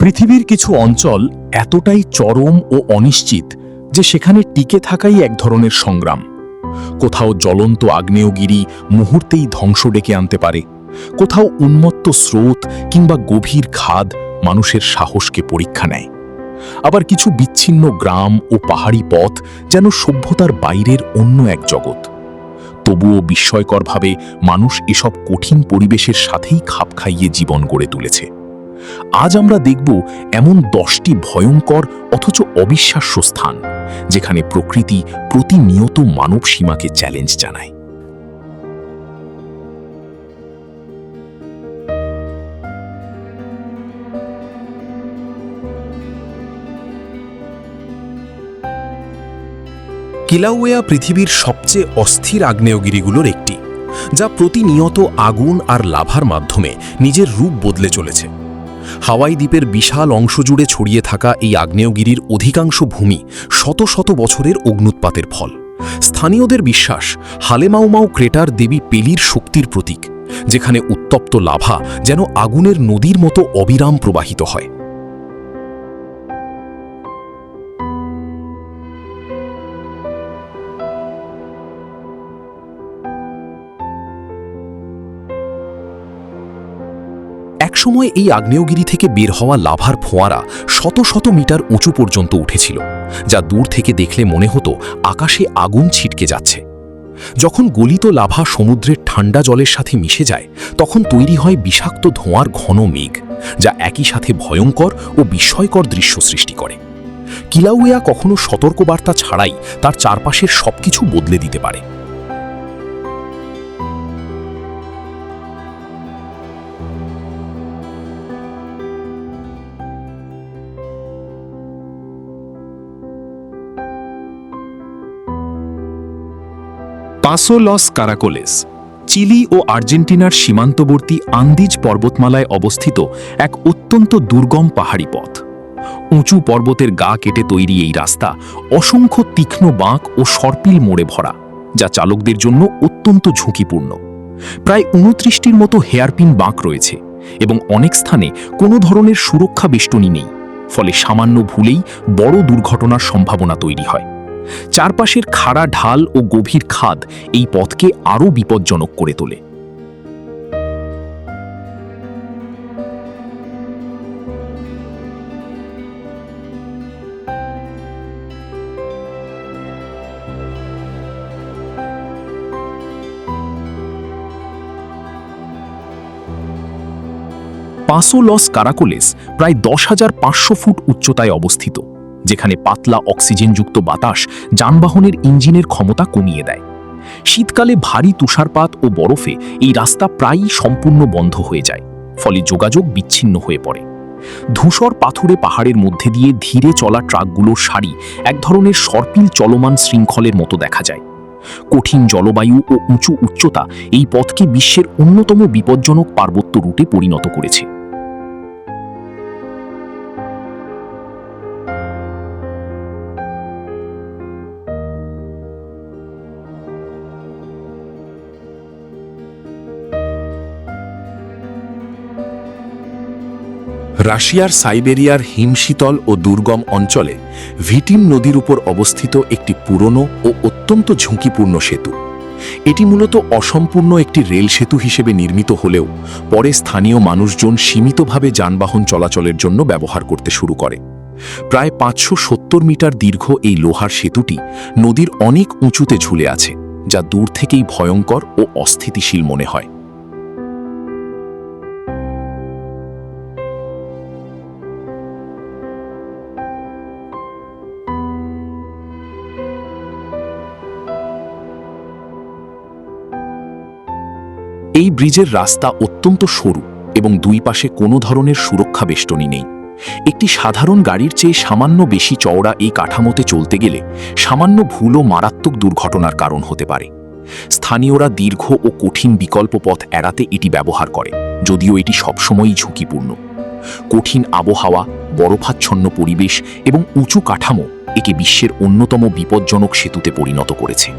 পৃথিবীর কিছু অঞ্চল এতটাই চরম ও অনিশ্চিত যে সেখানে টিকে থাকাই এক ধরনের সংগ্রাম। কোথাও জ্বলন্ত আগ্নেয়গিরি মুহূর্তেই ধ্বংস ডেকে আনতে পারে, কোথাও উন্মত্ত স্রোত কিংবা গভীর খাদ মানুষের সাহসকে পরীক্ষা নেয়। আবার কিছু বিচ্ছিন্ন গ্রাম ও পাহাড়ি পথ যেন সভ্যতার বাইরের অন্য এক জগৎ। তবুও বিস্ময়করভাবে মানুষ এসব কঠিন পরিবেশের সাথেই খাপ খাইয়ে জীবন গড়ে তুলেছে। আজ আমরা দেখব এমন 10টি ভয়ঙ্কর অথচ অবিশ্বাস্য স্থান যেখানে প্রকৃতি প্রতিনিয়ত মানব সীমাকে চ্যালেঞ্জ জানায়। কিলাউয়া পৃথিবীর সবচেয়ে অস্থির আগ্নেয়গিরিগুলোর একটি, যা প্রতিনিয়ত আগুন আর লাভার মাধ্যমে নিজের রূপ বদলে চলেছে। হাওয়াই দ্বীপের বিশাল অংশ জুড়ে ছড়িয়ে থাকা এই আগ্নেয়গিরির অধিকাংশ ভূমি শত শত বছরের অগ্ন্যুৎপাতের ফল। স্থানীয়দের বিশ্বাস, হালেমাউমাউ ক্রেটার দেবী পেলির শক্তির প্রতীক, যেখানে উত্তপ্ত লাভা যেন আগুনের নদীর মতো অবিরাম প্রবাহিত হয়। একসময় এই আগ্নেয়গিরি থেকে বের হওয়া লাভার ফোয়ারা শত শত মিটার উঁচু পর্যন্ত উঠেছিল, যা দূর থেকে দেখলে মনে হতো আকাশে আগুন ছিটকে যাচ্ছে। যখন গলিত লাভা সমুদ্রের ঠান্ডা জলের সাথে মিশে যায়, তখন তৈরি হয় বিষাক্ত ধোঁয়ার ঘন মেঘ, যা একই সাথে ভয়ঙ্কর ও বিস্ময়কর দৃশ্য সৃষ্টি করে। কিলাউয়া কখনো সতর্কবার্তা ছাড়াই তার চারপাশের সবকিছু বদলে দিতে পারে। পাসো লস কারাকোলেস চিলি ও আর্জেন্টিনার সীমান্তবর্তী আন্দিজ পর্বতমালায় অবস্থিত এক অত্যন্ত দুর্গম পাহাড়ি পথ। উঁচু পর্বতের গা কেটে তৈরি এই রাস্তা অসংখ্য তীক্ষ্ণ বাঁক ও সর্পিল মোড়ে ভরা, যা চালকদের জন্য অত্যন্ত ঝুঁকিপূর্ণ। প্রায় 29টির মতো হেয়ারপিন বাঁক রয়েছে এবং অনেক স্থানে কোনো ধরনের সুরক্ষা বেষ্টনী নেই, ফলে সামান্য ভুলেই বড় দুর্ঘটনার সম্ভাবনা তৈরি হয়। চারপাশের খাড়া ঢাল ও গভীর খাদ এই পথকে আরও বিপজ্জনক করে তোলে। পাসো লস কারাকোলেস প্রায় 10,500 ফুট উচ্চতায় অবস্থিত, যেখানে পাতলা অক্সিজেনযুক্ত বাতাস যানবাহনের ইঞ্জিনের ক্ষমতা কমিয়ে দেয়। শীতকালে ভারী তুষারপাত ও বরফে এই রাস্তা প্রায়ই সম্পূর্ণ বন্ধ হয়ে যায়, ফলে যোগাযোগ বিচ্ছিন্ন হয়ে পড়ে। ধূসর পাথুরে পাহাড়ের মধ্যে দিয়ে ধীরে চলা ট্রাকগুলোর সারি এক ধরনের সর্পিল চলমান শৃঙ্খলের মতো দেখা যায়। কঠিন জলবায়ু ও উঁচু উচ্চতা এই পথকে বিশ্বের অন্যতম বিপজ্জনক পার্বত্য রুটে পরিণত করেছে। রাশিয়ার সাইবেরিয়ার হিমশীতল ও দুর্গম অঞ্চলে ভিটিম নদীর উপর অবস্থিত একটি পুরনো ও অত্যন্ত ঝুঁকিপূর্ণ সেতু। এটি মূলত অসম্পূর্ণ একটি রেল সেতু হিসেবে নির্মিত হলেও পরে স্থানীয় মানুষজন সীমিতভাবে যানবাহন চলাচলের জন্য ব্যবহার করতে শুরু করে। প্রায় 570 মিটার দীর্ঘ এই লোহার সেতুটি নদীর অনেক উঁচুতে ঝুলে আছে, যা দূর থেকেই ভয়ঙ্কর ও অস্থিতিশীল মনে হয়। এই ব্রিজের রাস্তা অত্যন্ত সরু এবং দুই পাশে কোনো ধরনের সুরক্ষা বেষ্টনী নেই। একটি সাধারণ গাড়ির চেয়ে সামান্য বেশি চওড়া এই কাঠামোতে চলতে গেলে সামান্য ভুলও মারাত্মক দুর্ঘটনার কারণ হতে পারে। স্থানীয়রা দীর্ঘ ও কঠিন বিকল্প পথ এড়াতে এটি ব্যবহার করে, যদিও এটি সবসময়ই ঝুঁকিপূর্ণ। কঠিন আবহাওয়া, বরফাচ্ছন্ন পরিবেশ এবং উঁচু কাঠামো একে বিশ্বের অন্যতম বিপজ্জনক সেতুতে পরিণত করেছে।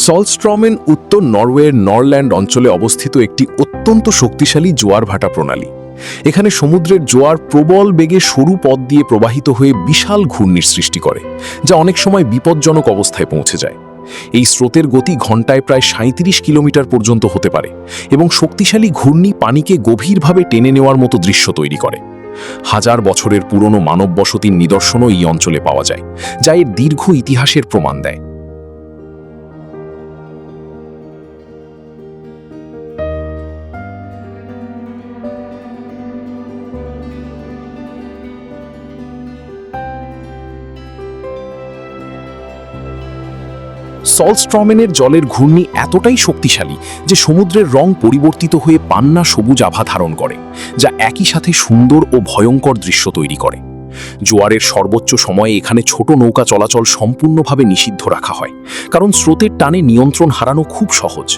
সলস্ট্রমেন উত্তর নরওয়ের নরল্যান্ড অঞ্চলে অবস্থিত একটি অত্যন্ত শক্তিশালী জোয়ার ভাটা প্রণালী। এখানে সমুদ্রের জোয়ার প্রবল বেগে সরু পথ দিয়ে প্রবাহিত হয়ে বিশাল ঘূর্ণির সৃষ্টি করে, যা অনেক সময় বিপজ্জনক অবস্থায় পৌঁছে যায়। এই স্রোতের গতি ঘন্টায় প্রায় ৩৭ কিলোমিটার পর্যন্ত হতে পারে এবং শক্তিশালী ঘূর্ণি পানিকে গভীরভাবে টেনে নেওয়ার মতো দৃশ্য তৈরি করে। হাজার বছরের পুরনো মানব বসতির নিদর্শনও এই অঞ্চলে পাওয়া যায়, যা এর দীর্ঘ ইতিহাসের প্রমাণ দেয়। সলস্ট্রমেনের জলের ঘূর্ণি এতটাই শক্তিশালী যে সমুদ্রের রং পরিবর্তিত হয়ে পান্না সবুজ আভা ধারণ করে, যা একই সাথে সুন্দর ও ভয়ঙ্কর দৃশ্য তৈরি করে। জোয়ারের সর্বোচ্চ সময়ে এখানে ছোট নৌকা চলাচল সম্পূর্ণভাবে নিষিদ্ধ রাখা হয়, কারণ স্রোতের টানে নিয়ন্ত্রণ হারানো খুব সহজ।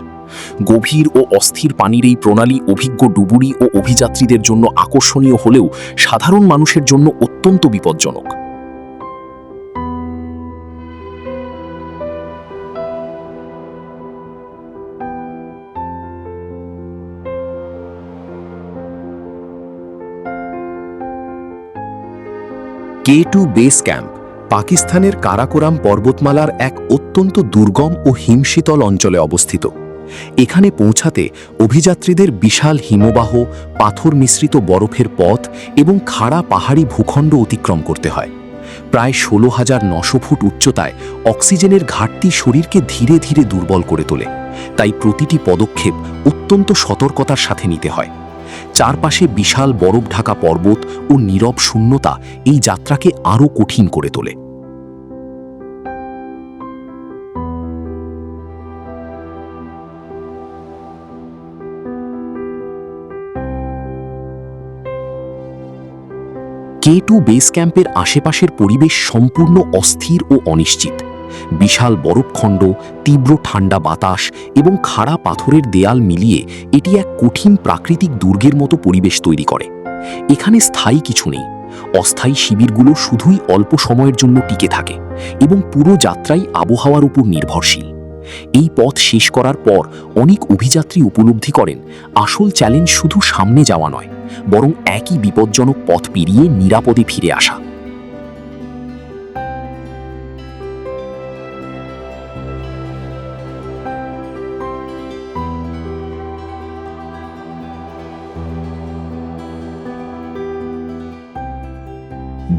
গভীর ও অস্থির পানির এই প্রণালী অভিজ্ঞ ডুবুরি ও অভিযাত্রীদের জন্য আকর্ষণীয় হলেও সাধারণ মানুষের জন্য অত্যন্ত বিপজ্জনক। K2 বেস ক্যাম্প পাকিস্তানের কারাকোরাম পর্বতমালার এক অত্যন্ত দুর্গম ও হিমশীতল অঞ্চলে অবস্থিত। এখানে পৌঁছাতে অভিযাত্রীদের বিশাল হিমবাহ, পাথর মিশ্রিত বরফের পথ এবং খাড়া পাহাড়ি ভূখণ্ড অতিক্রম করতে হয়। প্রায় ১৬,৯০০ ফুট উচ্চতায় অক্সিজেনের ঘাটতি শরীরকে ধীরে ধীরে দুর্বল করে তোলে, তাই প্রতিটি পদক্ষেপ অত্যন্ত সতর্কতার সাথে নিতে হয়। চারপাশে বিশাল বরফ ঢাকা পর্বত ও নীরব শূন্যতা এই যাত্রাকে আরও কঠিন করে তোলে। K2 বেস ক্যাম্পের আশেপাশের পরিবেশ সম্পূর্ণ অস্থির ও অনিশ্চিত। বিশাল বরফখণ্ড, তীব্র ঠান্ডা বাতাস এবং খাড়া পাথরের দেয়াল মিলিয়ে এটি এক কঠিন প্রাকৃতিক দুর্গের মতো পরিবেশ তৈরি করে। এখানে স্থায়ী কিছু নেই। অস্থায়ী শিবিরগুলো শুধুই অল্প সময়ের জন্য টিকে থাকে এবং পুরো যাত্রাই আবহাওয়ার উপর নির্ভরশীল। এই পথ শেষ করার পর অনেক অভিযাত্রী উপলব্ধি করেন আসল চ্যালেঞ্জ শুধু সামনে যাওয়া নয়, বরং একই বিপজ্জনক পথ পেরিয়ে নিরাপদে ফিরে আসা।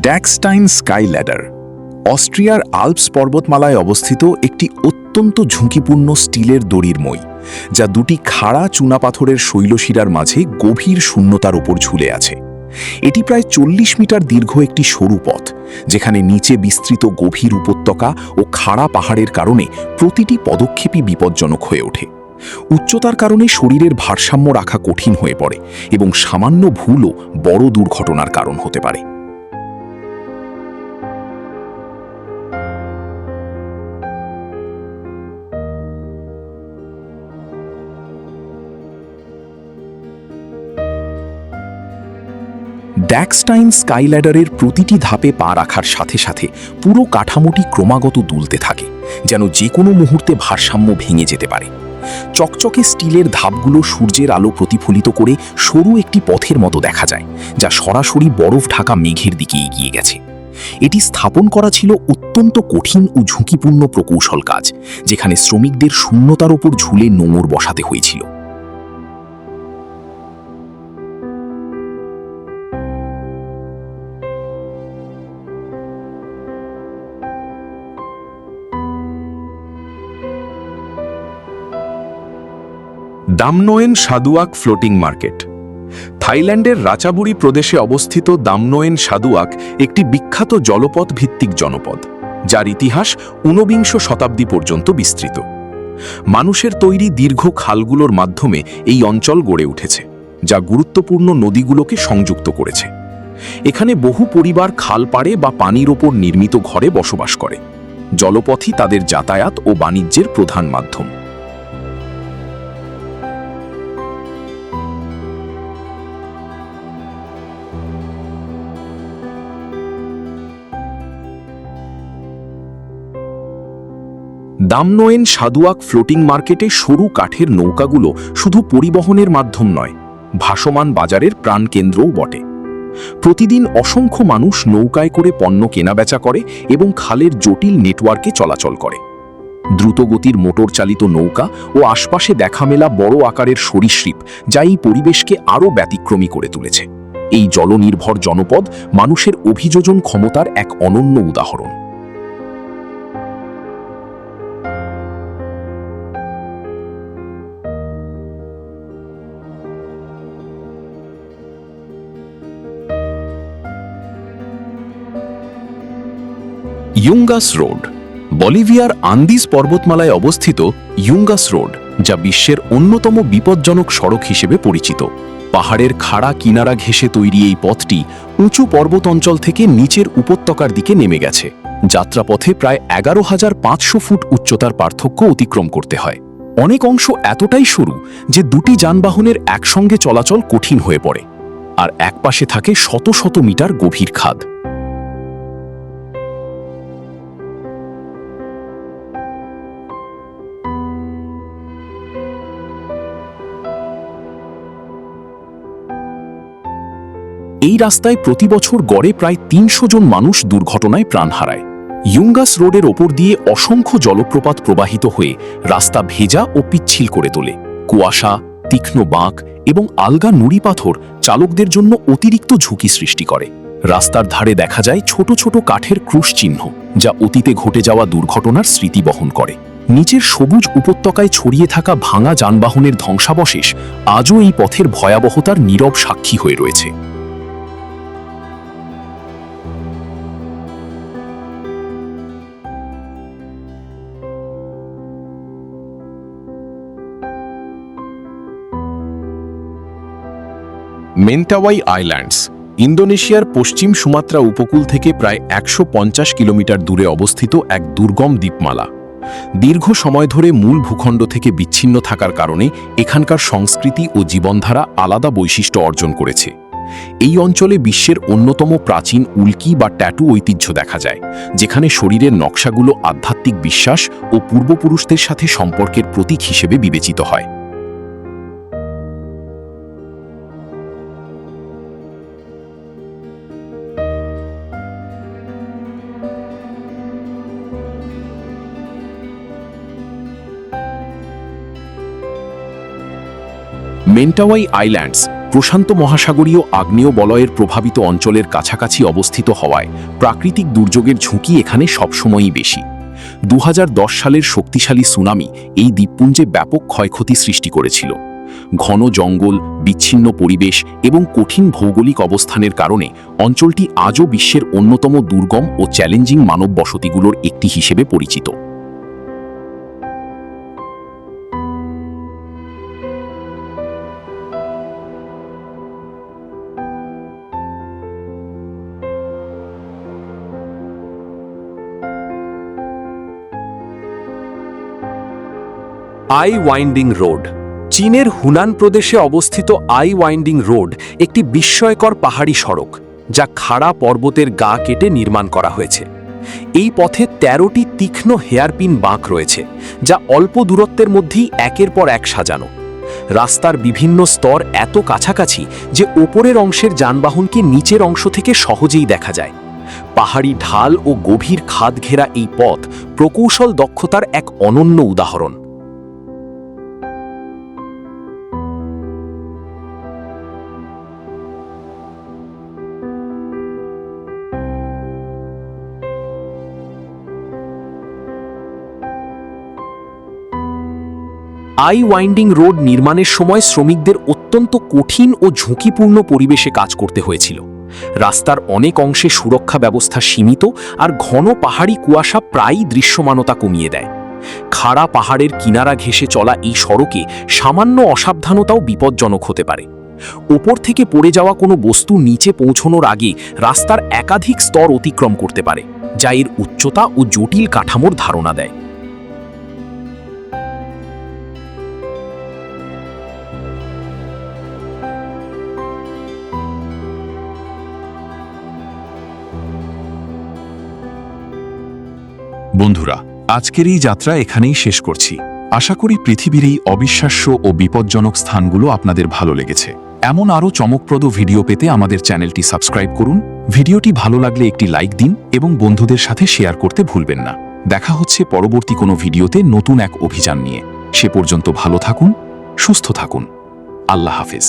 ড্যাক্সটাইন স্কাই ল্যাডার অস্ট্রিয়ার আল্পস পর্বতমালায় অবস্থিত একটি অত্যন্ত ঝুঁকিপূর্ণ স্টিলের দড়ির মই, যা দুটি খাড়া চুনাপাথরের শৈলশিরার মাঝে গভীর শূন্যতার উপর ঝুলে আছে। এটি প্রায় ৪০ মিটার দীর্ঘ একটি সরু পথ, যেখানে নিচে বিস্তৃত গভীর উপত্যকা ও খাড়া পাহাড়ের কারণে প্রতিটি পদক্ষেপই বিপজ্জনক হয়ে ওঠে। উচ্চতার কারণে শরীরের ভারসাম্য রাখা কঠিন হয়ে পড়ে এবং সামান্য ভুলও বড় দুর্ঘটনার কারণ হতে পারে। ড্যাক্সটাইন স্কাইল্যাডারের প্রতিটি ধাপে পা রাখার সাথে সাথে পুরো কাঠামোটি ক্রমাগত দুলতে থাকে, যেন যে কোনো মুহূর্তে ভারসাম্য ভেঙে যেতে পারে। চকচকে স্টিলের ধাপগুলো সূর্যের আলো প্রতিফলিত করে সরু একটি পথের মতো দেখা যায়, যা সরাসরি বরফ ঢাকা মেঘের দিকে এগিয়ে গেছে। এটি স্থাপন করা ছিল অত্যন্ত কঠিন ও ঝুঁকিপূর্ণ প্রকৌশল কাজ, যেখানে শ্রমিকদের শূন্যতার ওপর ঝুলে নোঙর বসাতে হয়েছিল। দামনোয়েন সাদুয়াক ফ্লোটিং মার্কেট থাইল্যান্ডের রাচাবুরি প্রদেশে অবস্থিত দামনোয়েন সাদুয়াক একটি বিখ্যাত জলপথ ভিত্তিক জনপদ, যার ইতিহাস ১৯বিংশ শতাব্দী পর্যন্ত বিস্তৃত। মানুষের তৈরি দীর্ঘ খালগুলোর মাধ্যমে এই অঞ্চল গড়ে উঠেছে, যা গুরুত্বপূর্ণ নদীগুলোকে সংযুক্ত করেছে। এখানে বহু পরিবার খাল পাড়ে বা পানির ওপর নির্মিত ঘরে বসবাস করে। জলপথই তাদের যাতায়াত ও বাণিজ্যের প্রধান মাধ্যম। দামনোয়েন সাদুয়াক ফ্লোটিং মার্কেটে সরু কাঠের নৌকাগুলো শুধু পরিবহনের মাধ্যম নয়, ভাসমান বাজারের প্রাণকেন্দ্রও বটে। প্রতিদিন অসংখ্য মানুষ নৌকায় করে পণ্য কেনাবেচা করে এবং খালের জটিল নেটওয়ার্কে চলাচল করে। দ্রুতগতির মোটর চালিত নৌকা ও আশপাশে দেখা মেলা বড় আকারের সরীসৃপ যা এই পরিবেশকে আরও ব্যতিক্রমী করে তুলেছে। এই জলনির্ভর জনপদ মানুষের অভিযোজন ক্ষমতার এক অনন্য উদাহরণ। ইউঙ্গাস রোড, বলিভিয়ার আন্দিজ পর্বতমালায় অবস্থিত ইউঙ্গাস রোড, যা বিশ্বের অন্যতম বিপজ্জনক সড়ক হিসেবে পরিচিত। পাহাড়ের খাড়া কিনারা ঘেঁষে তৈরি এই পথটি উঁচু পর্বত অঞ্চল থেকে নিচের উপত্যকার দিকে নেমে গেছে। যাত্রাপথে প্রায় 11,500 ফুট উচ্চতার পার্থক্য অতিক্রম করতে হয়। অনেক অংশ এতটাই সরু যে দুটি যানবাহনের একসঙ্গে চলাচল কঠিন হয়ে পড়ে, আর একপাশে থাকে শত শত মিটার গভীর খাদ। এই রাস্তায় প্রতি বছর গড়ে প্রায় 300 জন মানুষ দুর্ঘটনায় প্রাণ হারায়। ইউঙ্গাস রোডের ওপর দিয়ে অসংখ্য জলপ্রপাত প্রবাহিত হয়ে রাস্তা ভেজা ও পিচ্ছিল করে তোলে। কুয়াশা, তীক্ষ্ণ বাঁক এবং আলগা নুড়ি পাথর চালকদের জন্য অতিরিক্ত ঝুঁকি সৃষ্টি করে। রাস্তার ধারে দেখা যায় ছোট ছোট কাঠের ক্রুশ চিহ্ন, যা অতীতে ঘটে যাওয়া দুর্ঘটনার স্মৃতি বহন করে। নিচের সবুজ উপত্যকায় ছড়িয়ে থাকা ভাঙা যানবাহনের ধ্বংসাবশেষ আজও এই পথের ভয়াবহতার নীরব সাক্ষী হয়ে রয়েছে। মেন্টাওয়াই আইল্যান্ডস ইন্দোনেশিয়ার পশ্চিম সুমাত্রা উপকূল থেকে প্রায় 150 কিলোমিটার দূরে অবস্থিত এক দুর্গম দ্বীপমালা। দীর্ঘ সময় ধরে মূল ভূখণ্ড থেকে বিচ্ছিন্ন থাকার কারণে এখানকার সংস্কৃতি ও জীবনধারা আলাদা বৈশিষ্ট্য অর্জন করেছে। এই অঞ্চলে বিশ্বের অন্যতম প্রাচীন উল্কি বা ট্যাটু ঐতিহ্য দেখা যায়, যেখানে শরীরের নকশাগুলো আধ্যাত্মিক বিশ্বাস ও পূর্বপুরুষদের সাথে সম্পর্কের প্রতীক হিসেবে বিবেচিত হয়। মেন্টাওয়াই আইল্যান্ডস প্রশান্ত মহাসাগরীয় আগ্নেয় বলয়ের প্রভাবিত অঞ্চলের কাছাকাছি অবস্থিত হওয়ায় প্রাকৃতিক দুর্যোগের ঝুঁকি এখানে সবসময়ই বেশি। 2010 সালের শক্তিশালী সুনামি এই দ্বীপপুঞ্জে ব্যাপক ক্ষয়ক্ষতি সৃষ্টি করেছিল। ঘন জঙ্গল, বিচ্ছিন্ন পরিবেশ এবং কঠিন ভৌগোলিক অবস্থানের কারণে অঞ্চলটি আজও বিশ্বের অন্যতম দুর্গম ও চ্যালেঞ্জিং মানব বসতিগুলোর একটি হিসেবে পরিচিত। আই ওয়াইন্ডিং রোড, চীনের হুনান প্রদেশে অবস্থিত আই ওয়াইন্ডিং রোড একটি বিস্ময়কর পাহাড়ি সড়ক, যা খাড়া পর্বতের গা কেটে নির্মাণ করা হয়েছে। এই পথে 13টি তীক্ষ্ণ হেয়ারপিন বাঁক রয়েছে, যা অল্প দূরত্বের মধ্যেই একের পর এক সাজানো। রাস্তার বিভিন্ন স্তর এত কাছাকাছি যে ওপরের অংশের যানবাহনকে নিচের অংশ থেকে সহজেই দেখা যায়। পাহাড়ি ঢাল ও গভীর খাদ ঘেরা এই পথ প্রকৌশল দক্ষতার এক অনন্য উদাহরণ। আই ওয়াইন্ডিং রোড নির্মাণের সময় শ্রমিকদের অত্যন্ত কঠিন ও ঝুঁকিপূর্ণ পরিবেশে কাজ করতে হয়েছিল। রাস্তার অনেক অংশে সুরক্ষা ব্যবস্থা সীমিত, আর ঘন পাহাড়ি কুয়াশা প্রায়ই দৃশ্যমানতা কমিয়ে দেয়। খাড়া পাহাড়ের কিনারা ঘেঁষে চলা এই সড়কে সামান্য অসাবধানতাও বিপজ্জনক হতে পারে। ওপর থেকে পড়ে যাওয়া কোনো বস্তু নিচে পৌঁছানোর আগে রাস্তার একাধিক স্তর অতিক্রম করতে পারে, যা এর উচ্চতা ও জটিল কাঠামোর ধারণা দেয়। বন্ধুরা, আজকের এই যাত্রা এখানেই শেষ করছি। আশা করি পৃথিবীর এই অবিশ্বাস্য ও বিপজ্জনক স্থানগুলো আপনাদের ভালো লেগেছে। এমন আরও চমকপ্রদ ভিডিও পেতে আমাদের চ্যানেলটি সাবস্ক্রাইব করুন। ভিডিওটি ভালো লাগলে একটি লাইক দিন এবং বন্ধুদের সাথে শেয়ার করতে ভুলবেন না। দেখা হচ্ছে পরবর্তী কোনো ভিডিওতে নতুন এক অভিযান নিয়ে। সে পর্যন্ত ভালো থাকুন, সুস্থ থাকুন। আল্লাহ হাফেজ।